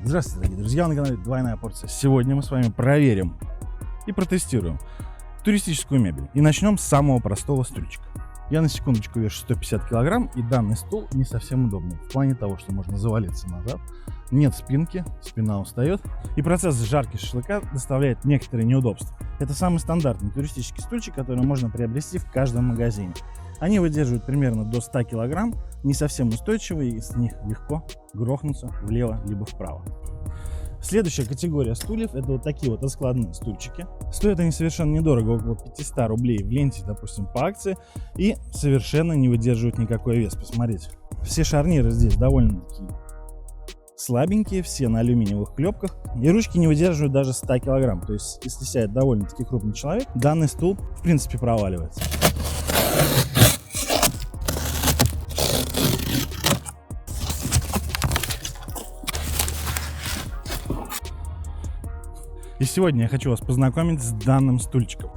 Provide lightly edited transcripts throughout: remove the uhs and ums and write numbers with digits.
Здравствуйте, дорогие друзья, на канале Двойная Порция. Сегодня мы с вами проверим и протестируем туристическую мебель. И начнем с самого простого стульчика. Я на секундочку вешу 150 килограмм, и данный стул не совсем удобный. В плане того, что можно завалиться назад, нет спинки, спина устает. И процесс жарки шашлыка доставляет некоторые неудобства. Это самый стандартный туристический стульчик, который можно приобрести в каждом магазине. Они выдерживают примерно до 100 килограмм, не совсем устойчивые, и с них легко грохнуться влево либо вправо. Следующая категория стульев — это вот такие вот раскладные стульчики. Стоят они совершенно недорого, около 500 рублей в ленте, допустим, по акции, и совершенно не выдерживают никакой вес. Посмотрите, все шарниры здесь довольно-таки слабенькие, все на алюминиевых клепках, и ручки не выдерживают даже 100 килограмм. То есть, если сядет довольно-таки крупный человек, данный стул в принципе проваливается. И сегодня я хочу вас познакомить с данным стульчиком.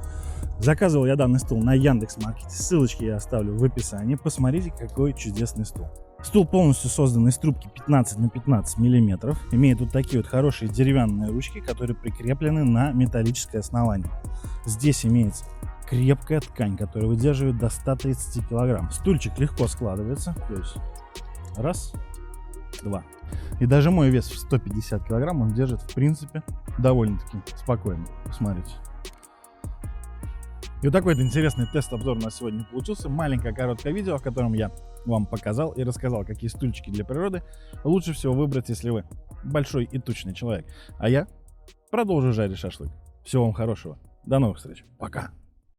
Заказывал я данный стул на Яндекс.Маркете. Ссылочки я оставлю в описании. Посмотрите, какой чудесный стул. Стул полностью создан из трубки 15 на 15 миллиметров. Имеет вот такие вот хорошие деревянные ручки, которые прикреплены на металлическое основание. Здесь имеется крепкая ткань, которая выдерживает до 130 килограмм. Стульчик легко складывается. То есть раз, два. И даже мой вес в 150 килограмм он держит, в принципе, довольно-таки спокойно. Посмотрите. И вот такой вот интересный тест-обзор у нас сегодня получился. Маленькое короткое видео, в котором я вам показал и рассказал, какие стульчики для природы лучше всего выбрать, если вы большой и тучный человек. А я продолжу жарить шашлык. Всего вам хорошего. До новых встреч. Пока.